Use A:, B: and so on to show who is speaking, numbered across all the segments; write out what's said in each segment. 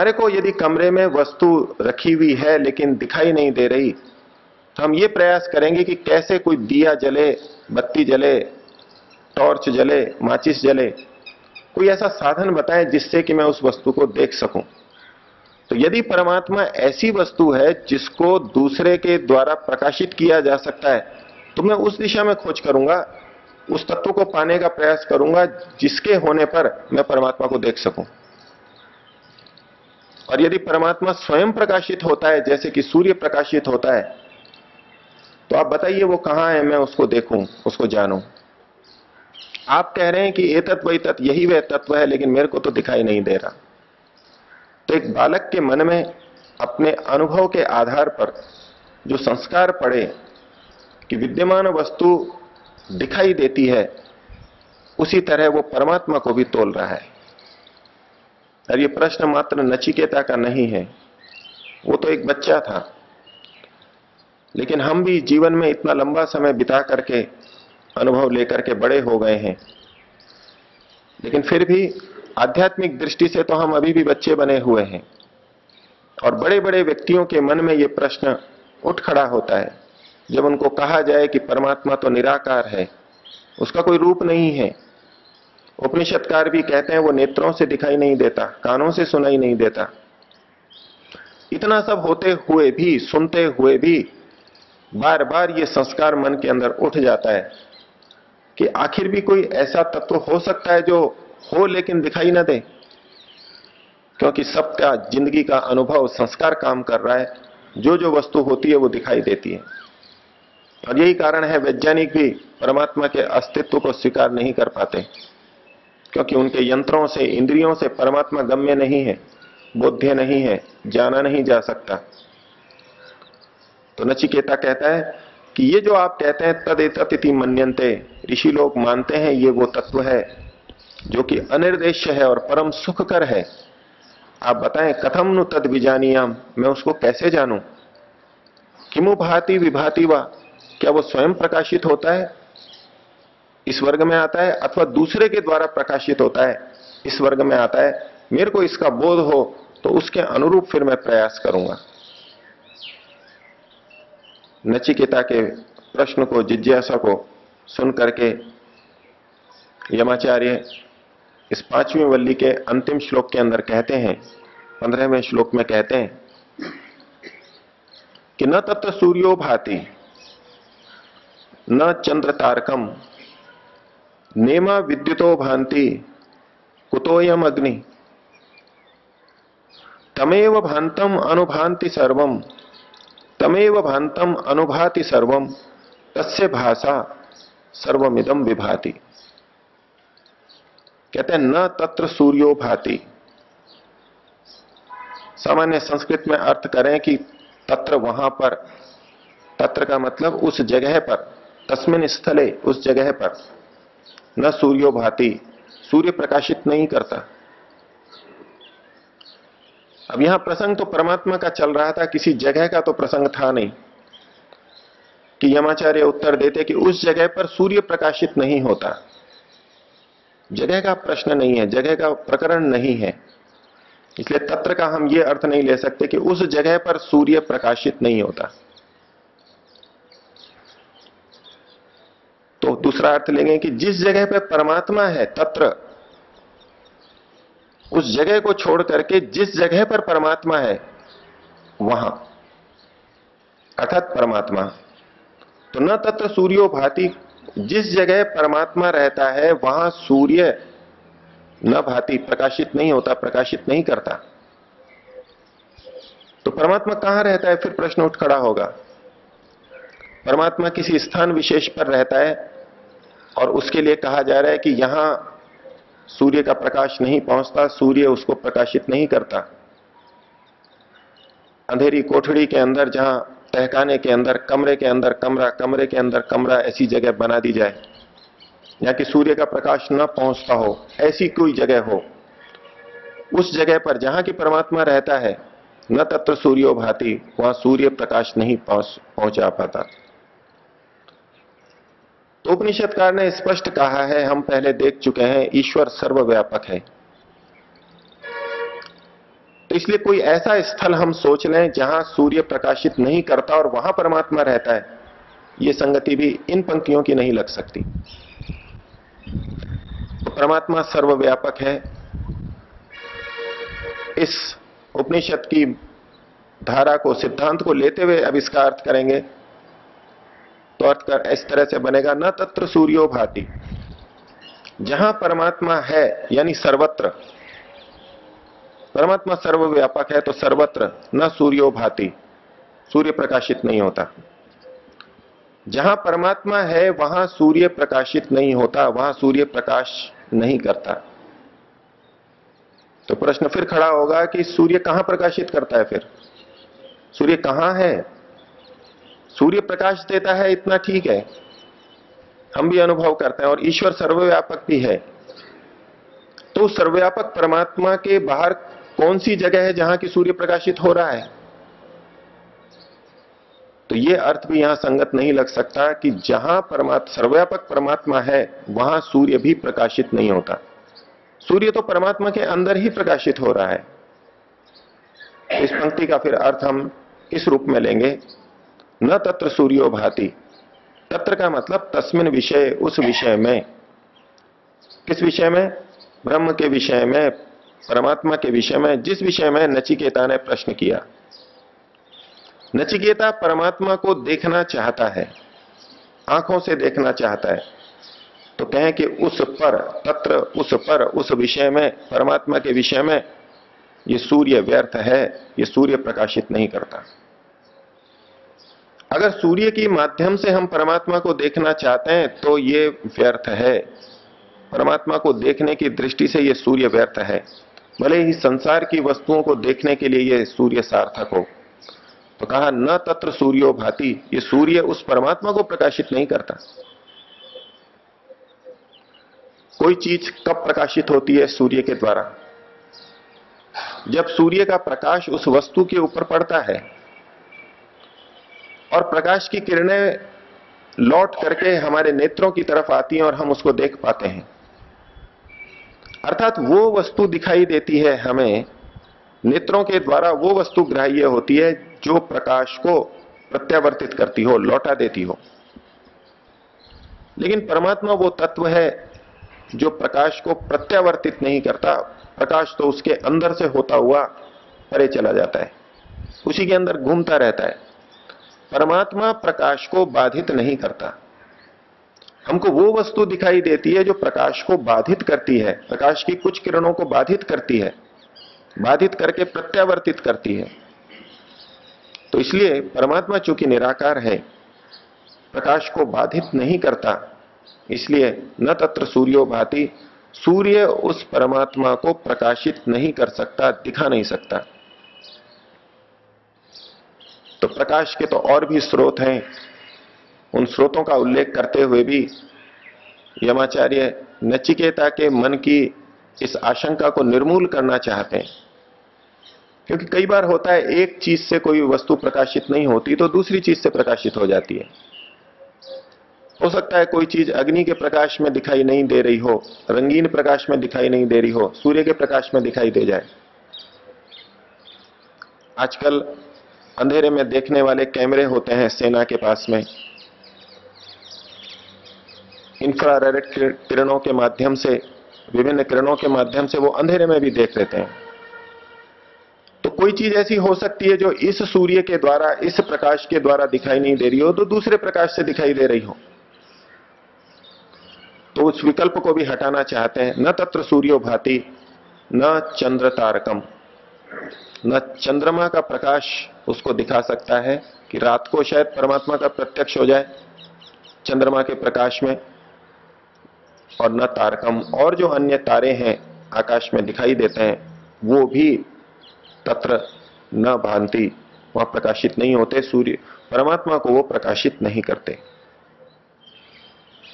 A: हमारे को यदि कमरे में वस्तु रखी हुई है लेकिन दिखाई नहीं दे रही, तो हम ये प्रयास करेंगे कि कैसे कोई दिया जले, बत्ती जले, टॉर्च जले, माचिस जले, कोई ऐसा साधन बताएं जिससे कि मैं उस वस्तु को देख सकूं। तो यदि परमात्मा ऐसी वस्तु है जिसको दूसरे के द्वारा प्रकाशित किया जा सकता है, तो मैं उस दिशा में खोज करूंगा, उस तत्व को पाने का प्रयास करूंगा जिसके होने पर मैं परमात्मा को देख सकूं। और यदि परमात्मा स्वयं प्रकाशित होता है, जैसे कि सूर्य प्रकाशित होता है, तो आप बताइए वो कहां है, मैं उसको देखूं, उसको जानूं। आप कह रहे हैं कि ये तत्व, तत्व यही वह तत्व है, लेकिन मेरे को तो दिखाई नहीं दे रहा। तो एक बालक के मन में अपने अनुभव के आधार पर जो संस्कार पड़े कि विद्यमान वस्तु दिखाई देती है, उसी तरह वो परमात्मा को भी तोल रहा है। और ये प्रश्न मात्र नचिकेता का नहीं है, वो तो एक बच्चा था, लेकिन हम भी जीवन में इतना लंबा समय बिता करके, अनुभव लेकर के बड़े हो गए हैं, लेकिन फिर भी आध्यात्मिक दृष्टि से तो हम अभी भी बच्चे बने हुए हैं। और बड़े बड़े व्यक्तियों के मन में यह प्रश्न उठ खड़ा होता है जब उनको कहा जाए कि परमात्मा तो निराकार है, उसका कोई रूप नहीं है। उपनिषदकार भी कहते हैं वो नेत्रों से दिखाई नहीं देता, कानों से सुनाई नहीं देता। इतना सब होते हुए भी, सुनते हुए भी बार बार ये संस्कार मन के अंदर उठ जाता है कि आखिर भी कोई ऐसा तत्व हो सकता है जो हो लेकिन दिखाई ना दे, क्योंकि सबका जिंदगी का अनुभव संस्कार काम कर रहा है। जो जो वस्तु होती है वो दिखाई देती है। और यही कारण है वैज्ञानिक भी परमात्मा के अस्तित्व को स्वीकार नहीं कर पाते, क्योंकि उनके यंत्रों से, इंद्रियों से परमात्मा गम्य नहीं है, बोध्य नहीं है, जाना नहीं जा सकता। तो नचिकेता कहता है कि ये जो आप कहते हैं तदेतत इति मन्यन्ते, ऋषि लोग मानते हैं ये वो तत्व है जो कि अनिर्देश्य है और परम सुखकर है। आप बताएं कथम नु तद विजानीयाम, मैं उसको कैसे जानूं। किमु भाति विभाति वा, क्या वो स्वयं प्रकाशित होता है, इस वर्ग में आता है, अथवा दूसरे के द्वारा प्रकाशित होता है, इस वर्ग में आता है। मेरे को इसका बोध हो तो उसके अनुरूप फिर मैं प्रयास करूंगा। नचिकेता के प्रश्न को, जिज्ञासा को सुन करके यमाचार्य इस 5वीं वल्ली के अंतिम श्लोक के अंदर कहते हैं, 15वें श्लोक में कहते हैं कि न तत्र सूर्यो भाति न चंद्र तारकम नेमा विद्युतो भांति कुतोयम अग्नि तमेव भांतम अनुभांति सर्वम तमेव भांतम अनुभाति सर्वम तस्य भाषा सर्वमिदम विभाति। कहते हैं न तत्र सूर्यो भाति। सामान्य संस्कृत में अर्थ करें कि तत्र वहां पर, तत्र का मतलब उस जगह पर, तस्मिन स्थले, उस जगह पर, न सूर्यो भाति, सूर्य प्रकाशित नहीं करता। अब यहां प्रसंग तो परमात्मा का चल रहा था, किसी जगह का तो प्रसंग था नहीं कि यमाचार्य उत्तर देते कि उस जगह पर सूर्य प्रकाशित नहीं होता। जगह का प्रश्न नहीं है, जगह का प्रकरण नहीं है, इसलिए तत्र का हम ये अर्थ नहीं ले सकते कि उस जगह पर सूर्य प्रकाशित नहीं होता। तो दूसरा अर्थ लेंगे कि जिस जगह पर परमात्मा है तत्र, उस जगह को छोड़ करके जिस जगह पर परमात्मा है वहां, अर्थात परमात्मा। तो न तत्र सूर्यो भाति, जिस जगह परमात्मा रहता है वहां सूर्य न भाति, प्रकाशित नहीं होता, प्रकाशित नहीं करता। तो परमात्मा कहां रहता है, फिर प्रश्न उठ खड़ा होगा। परमात्मा किसी स्थान विशेष पर रहता है और उसके लिए कहा जा रहा है कि यहां सूर्य का प्रकाश नहीं पहुंचता, सूर्य उसको प्रकाशित नहीं करता। अंधेरी कोठड़ी के अंदर, जहां तहखाने के अंदर, कमरे के अंदर कमरा, कमरे के अंदर कमरा, ऐसी जगह बना दी जाए जहां कि सूर्य का प्रकाश न पहुंचता हो, ऐसी कोई जगह हो, उस जगह पर जहां की परमात्मा रहता है, न तत्र सूर्यो भाति, वहां सूर्य प्रकाश नहीं पहुंचा पाता। तो उपनिषदकार ने स्पष्ट कहा है, हम पहले देख चुके हैं, ईश्वर सर्वव्यापक है। तो इसलिए कोई ऐसा स्थल हम सोच लें जहां सूर्य प्रकाशित नहीं करता और वहां परमात्मा रहता है, यह संगति भी इन पंक्तियों की नहीं लग सकती। तो परमात्मा सर्वव्यापक है, इस उपनिषद की धारा को, सिद्धांत को लेते हुए अब इसका अर्थ करेंगे तो अर्थ कर इस तरह से बनेगा, न तत्र सूर्यो भाति। जहां परमात्मा है यानी सर्वत्र, परमात्मा सर्वव्यापक है तो सर्वत्र न सूर्यो भाति, सूर्य प्रकाशित नहीं होता। जहां परमात्मा है वहां सूर्य प्रकाशित नहीं होता, वहां सूर्य प्रकाश नहीं करता। तो प्रश्न फिर खड़ा होगा कि सूर्य कहां प्रकाशित करता है? फिर सूर्य कहां है? सूर्य प्रकाश देता है इतना ठीक है, हम भी अनुभव करते हैं, और ईश्वर सर्वव्यापक भी है। तो सर्वव्यापक परमात्मा के बाहर कौन सी जगह है जहां की सूर्य प्रकाशित हो रहा है? तो यह अर्थ भी यहां संगत नहीं लग सकता कि जहां सर्वव्यापक परमात्मा है वहां सूर्य भी प्रकाशित नहीं होता। सूर्य तो परमात्मा के अंदर ही प्रकाशित हो रहा है। इस पंक्ति का फिर अर्थ हम इस रूप में लेंगे, न तत्र सूर्यो भाति। तत्र का मतलब तस्मिन विषय, उस विषय में। किस विषय में? ब्रह्म के विषय में, परमात्मा के विषय में, जिस विषय में नचिकेता ने प्रश्न किया। नचिकेता परमात्मा को देखना चाहता है, आंखों से देखना चाहता है। तो कहें कि उस पर, तत्र उस पर, उस विषय में, परमात्मा के विषय में ये सूर्य व्यर्थ है, ये सूर्य प्रकाशित नहीं करता। अगर सूर्य के माध्यम से हम परमात्मा को देखना चाहते हैं तो ये व्यर्थ है, परमात्मा को देखने की दृष्टि से ये सूर्य व्यर्थ है। भले ही संसार की वस्तुओं को देखने के लिए ये सूर्य सार्थक हो। तो कहा न तत्र सूर्यो भाति, ये सूर्य उस परमात्मा को प्रकाशित नहीं करता। कोई चीज कब प्रकाशित होती है? सूर्य के द्वारा। जब सूर्य का प्रकाश उस वस्तु के ऊपर पड़ता है और प्रकाश की किरणें लौट करके हमारे नेत्रों की तरफ आती हैं और हम उसको देख पाते हैं, अर्थात वो वस्तु दिखाई देती है हमें नेत्रों के द्वारा, वो वस्तु ग्राह्य होती है जो प्रकाश को प्रत्यावर्तित करती हो, लौटा देती हो। लेकिन परमात्मा वो तत्व है जो प्रकाश को प्रत्यावर्तित नहीं करता। प्रकाश तो उसके अंदर से होता हुआ परे चला जाता है, उसी के अंदर घूमता रहता है। परमात्मा प्रकाश को बाधित नहीं करता। हमको वो वस्तु दिखाई देती है जो प्रकाश को बाधित करती है, प्रकाश की कुछ किरणों को बाधित करती है, बाधित करके प्रत्यावर्तित करती है। तो इसलिए परमात्मा चूंकि निराकार है, प्रकाश को बाधित नहीं करता, इसलिए न तत्र सूर्यो भाति, सूर्य उस परमात्मा को प्रकाशित नहीं कर सकता, दिखा नहीं सकता। तो प्रकाश के तो और भी स्रोत हैं, उन स्रोतों का उल्लेख करते हुए भी यमाचार्य नचिकेता के मन की इस आशंका को निर्मूल करना चाहते हैं। क्योंकि कई बार होता है एक चीज से कोई वस्तु प्रकाशित नहीं होती तो दूसरी चीज से प्रकाशित हो जाती है। हो सकता है कोई चीज अग्नि के प्रकाश में दिखाई नहीं दे रही हो, रंगीन प्रकाश में दिखाई नहीं दे रही हो, सूर्य के प्रकाश में दिखाई दे जाए। आजकल अंधेरे में देखने वाले कैमरे होते हैं सेना के पास में, इंफ्रारेड किरणों के माध्यम से, विभिन्न किरणों के माध्यम से वो अंधेरे में भी देख लेते हैं। तो कोई चीज ऐसी हो सकती है जो इस सूर्य के द्वारा, इस प्रकाश के द्वारा दिखाई नहीं दे रही हो, तो दूसरे प्रकाश से दिखाई दे रही हो। तो उस विकल्प को भी हटाना चाहते हैं। न तत्र सूर्यो भाति न चंद्र तारकम, न चंद्रमा का प्रकाश उसको दिखा सकता है कि रात को शायद परमात्मा का प्रत्यक्ष हो जाए चंद्रमा के प्रकाश में, और न तारकम, और जो अन्य तारे हैं आकाश में दिखाई देते हैं वो भी तत्र न भांति, वहां प्रकाशित नहीं होते। सूर्य परमात्मा को वो प्रकाशित नहीं करते।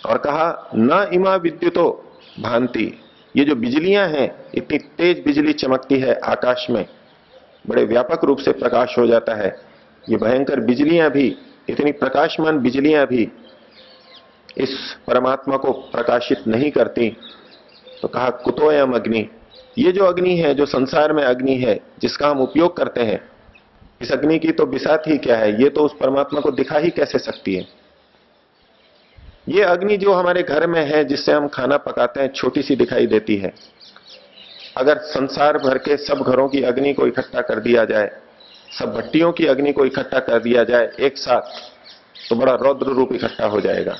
A: और कहा न इमा विद्युतो भांति, ये जो बिजलियां हैं, इतनी तेज बिजली चमकती है आकाश में, बड़े व्यापक रूप से प्रकाश हो जाता है, ये भयंकर बिजलियां भी, इतनी प्रकाशमान बिजलियां भी इस परमात्मा को प्रकाशित नहीं करती। तो कहा कुतोयम अग्नि, ये जो अग्नि है, जो संसार में अग्नि है जिसका हम उपयोग करते हैं, इस अग्नि की तो बिसात ही क्या है, ये तो उस परमात्मा को दिखा ही कैसे सकती है। ये अग्नि जो हमारे घर में है, जिससे हम खाना पकाते हैं, छोटी सी दिखाई देती है। अगर संसार भर के सब घरों की अग्नि को इकट्ठा कर दिया जाए, सब भट्टियों की अग्नि को इकट्ठा कर दिया जाए एक साथ, तो बड़ा रौद्र रूप इकट्ठा हो जाएगा।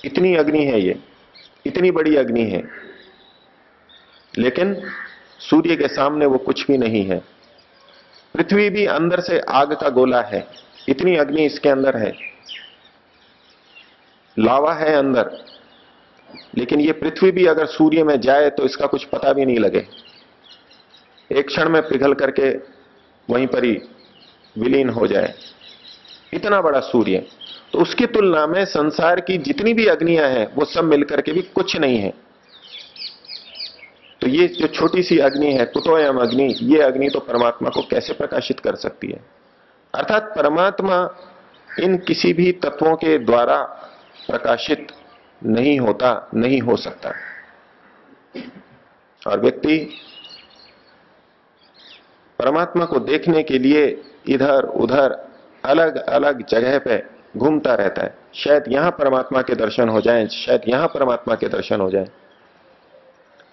A: इतनी अग्नि है ये, इतनी बड़ी अग्नि है, लेकिन सूर्य के सामने वो कुछ भी नहीं है। पृथ्वी भी अंदर से आग का गोला है, इतनी अग्नि इसके अंदर है, लावा है अंदर। लेकिन ये पृथ्वी भी अगर सूर्य में जाए तो इसका कुछ पता भी नहीं लगे, एक क्षण में पिघल करके वहीं पर ही विलीन हो जाए, इतना बड़ा सूर्य। तो उसकी तुलना में संसार की जितनी भी अग्नियां हैं वो सब मिलकर के भी कुछ नहीं है। तो ये जो छोटी सी अग्नि है, कुतोयम अग्नि, ये अग्नि तो परमात्मा को कैसे प्रकाशित कर सकती है। अर्थात परमात्मा इन किसी भी तत्वों के द्वारा प्रकाशित नहीं होता, नहीं हो सकता। और व्यक्ति परमात्मा को देखने के लिए इधर उधर अलग अलग जगह पे घूमता रहता है। शायद यहां परमात्मा के दर्शन हो जाएं, शायद यहां परमात्मा के दर्शन हो जाएं।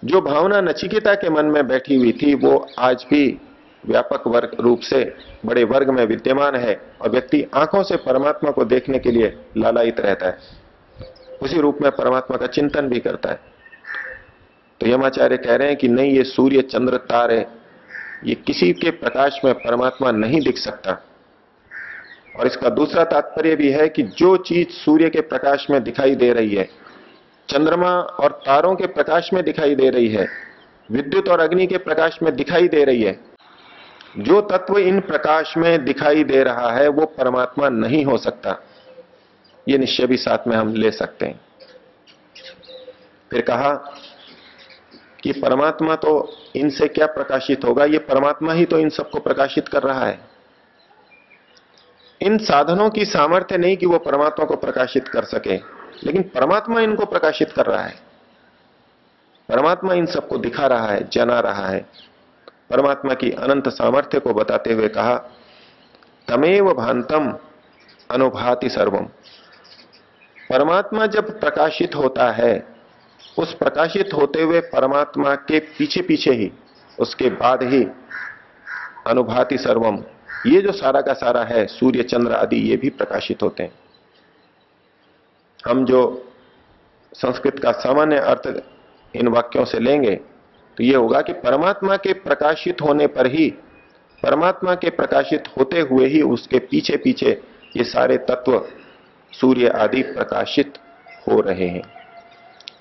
A: जो भावना नचिकेता के मन में बैठी हुई थी वो आज भी व्यापक वर्ग रूप से बड़े वर्ग में विद्यमान है, और व्यक्ति आंखों से परमात्मा को देखने के लिए लालायित रहता है, उसी रूप में परमात्मा का चिंतन भी करता है। तो यमाचार्य कह रहे हैं कि नहीं, ये सूर्य चंद्र तारे, ये किसी के प्रकाश में परमात्मा नहीं दिख सकता। और इसका दूसरा तात्पर्य भी है कि जो चीज सूर्य के प्रकाश में दिखाई दे रही है, चंद्रमा और तारों के प्रकाश में दिखाई दे रही है, विद्युत और अग्नि के प्रकाश में दिखाई दे रही है, जो तत्व इन प्रकाश में दिखाई दे रहा है वो परमात्मा नहीं हो सकता। ये निश्चय भी साथ में हम ले सकते हैं। फिर कहा कि परमात्मा तो इनसे क्या प्रकाशित होगा, ये परमात्मा ही तो इन सबको प्रकाशित कर रहा है। इन साधनों की सामर्थ्य नहीं कि वो परमात्मा को प्रकाशित कर सके, लेकिन परमात्मा इनको प्रकाशित कर रहा है। परमात्मा इन सबको दिखा रहा है, जना रहा है। परमात्मा की अनंत सामर्थ्य को बताते हुए कहा, तमेव भांतम अनुभाति सर्वम। परमात्मा जब प्रकाशित होता है, उस प्रकाशित होते हुए परमात्मा के पीछे पीछे ही, उसके बाद ही अनुभाति सर्वम, ये जो सारा का सारा है, सूर्य चंद्र आदि, ये भी प्रकाशित होते हैं। हम जो संस्कृत का सामान्य अर्थ इन वाक्यों से लेंगे तो ये होगा कि परमात्मा के प्रकाशित होने पर ही, परमात्मा के प्रकाशित होते हुए ही उसके पीछे पीछे ये सारे तत्व सूर्य आदि प्रकाशित हो रहे हैं।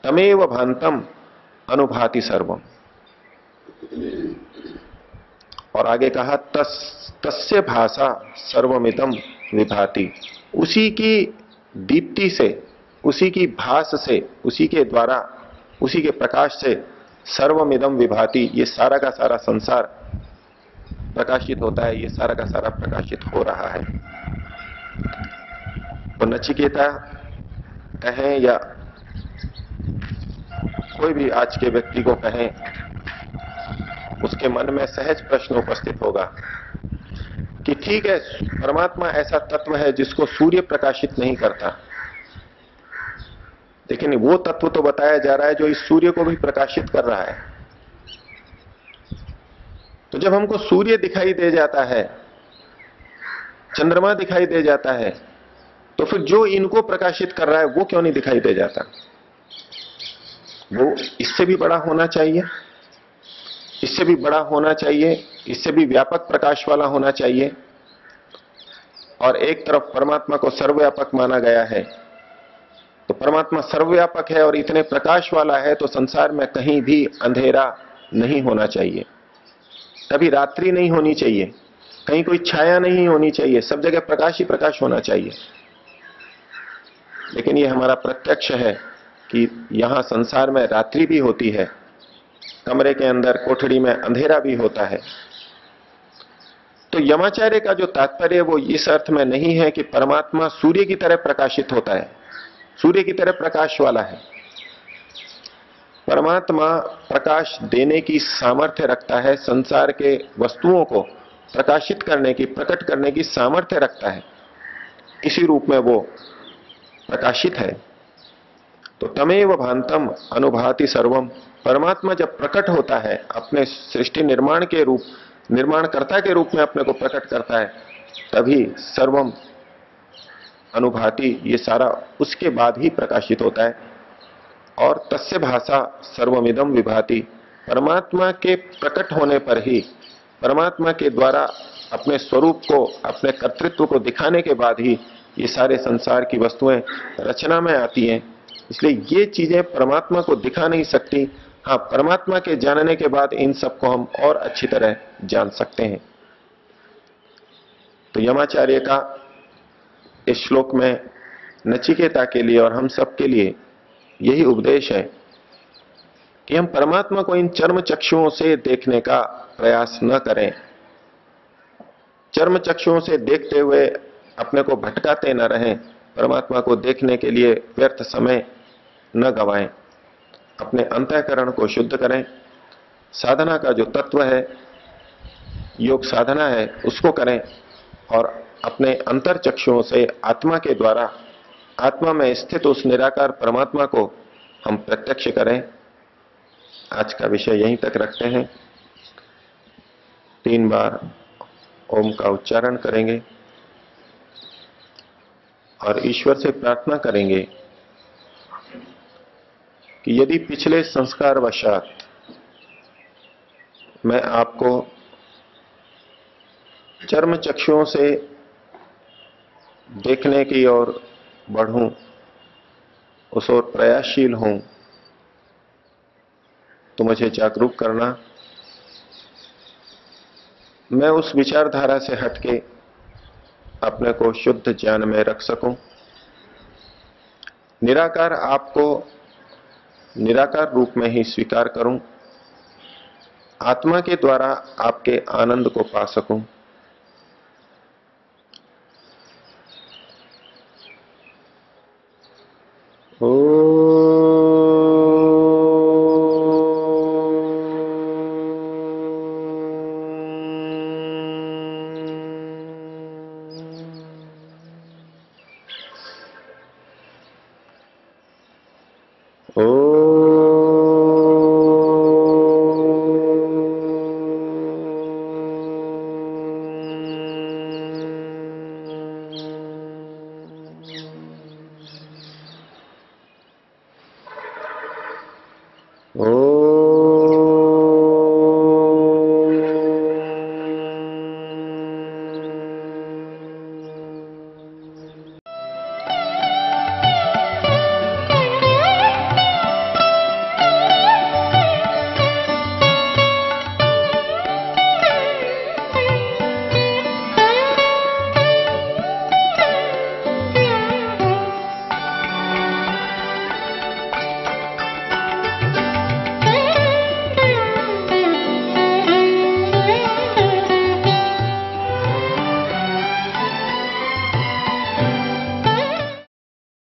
A: तमेव भांतम अनुभाति सर्वम। और आगे कहा, तस्य भाषा सर्वमिदं विभाति। उसी की दीप्ति से, उसी की भास से, उसी के द्वारा, उसी के प्रकाश से सर्वमिदं विभाति, ये सारा का सारा संसार प्रकाशित होता है, ये सारा का सारा प्रकाशित हो रहा है। तो नचिकेता कहें या कोई भी आज के व्यक्ति को कहें, उसके मन में सहज प्रश्न उपस्थित होगा कि ठीक है, परमात्मा ऐसा तत्व है जिसको सूर्य प्रकाशित नहीं करता, लेकिन वो तत्व तो बताया जा रहा है जो इस सूर्य को भी प्रकाशित कर रहा है। तो जब हमको सूर्य दिखाई दे जाता है, चंद्रमा दिखाई दे जाता है, तो फिर जो इनको प्रकाशित कर रहा है वो क्यों नहीं दिखाई दे जाता? वो इससे भी बड़ा होना चाहिए, इससे भी बड़ा होना चाहिए, इससे भी व्यापक प्रकाश वाला होना चाहिए। और एक तरफ परमात्मा को सर्वव्यापक माना गया है, तो परमात्मा सर्वव्यापक है और इतने प्रकाश वाला है, तो संसार में कहीं भी अंधेरा नहीं होना चाहिए, कभी रात्रि नहीं होनी चाहिए, कहीं कोई छाया नहीं होनी चाहिए, सब जगह प्रकाश ही प्रकाश होना चाहिए। लेकिन ये हमारा प्रत्यक्ष है कि यहां संसार में रात्रि भी होती है, कमरे के अंदर कोठड़ी में अंधेरा भी होता है। तो यमाचार्य का जो तात्पर्य वो इस अर्थ में नहीं है कि परमात्मा सूर्य की तरह प्रकाशित होता है, सूर्य की तरह प्रकाश वाला है, परमात्मा प्रकाश देने की सामर्थ्य रखता है, संसार के वस्तुओं को प्रकाशित करने की, प्रकट करने की सामर्थ्य रखता है, इसी रूप में वो प्रकाशित है। तो तमेव भांतम अनुभाति सर्वम, परमात्मा जब प्रकट होता है, अपने सृष्टि निर्माण के रूप, निर्माणकर्ता के रूप में अपने को प्रकट करता है, तभी सर्वम अनुभाति, ये सारा उसके बाद ही प्रकाशित होता है। और तस्य भाषा सर्वमिदम विभाति, परमात्मा के प्रकट होने पर ही, परमात्मा के द्वारा अपने स्वरूप को, अपने कर्तृत्व को दिखाने के बाद ही ये सारे संसार की वस्तुएं रचना में आती हैं। इसलिए ये चीजें परमात्मा को दिखा नहीं सकती। हाँ, परमात्मा के जानने के बाद इन सबको हम और अच्छी तरह जान सकते हैं। तो यमाचार्य का इस श्लोक में नचिकेता के लिए और हम सब के लिए यही उपदेश है कि हम परमात्मा को इन चर्म चक्षुओं से देखने का प्रयास न करें। चर्म चक्षुओं से देखते हुए अपने को भटकाते न रहें, परमात्मा को देखने के लिए व्यर्थ समय न गवाएं। अपने अंतःकरण को शुद्ध करें, साधना का जो तत्व है, योग साधना है, उसको करें और अपने अंतर चक्षुओं से आत्मा के द्वारा, आत्मा में स्थित उस निराकार परमात्मा को हम प्रत्यक्ष करें। आज का विषय यहीं तक रखते हैं। 3 बार ओम का उच्चारण करेंगे और ईश्वर से प्रार्थना करेंगे कि यदि पिछले संस्कार वशात मैं आपको चर्म चक्षुओं से देखने की ओर बढ़ूं, उस ओर प्रयासशील हूं, तो मुझे जागरूक करना। मैं उस विचारधारा से हटके अपने को शुद्ध ज्ञान में रख सकूं, निराकार आपको निराकार रूप में ही स्वीकार करूं, आत्मा के द्वारा आपके आनंद को पा सकूं। ओ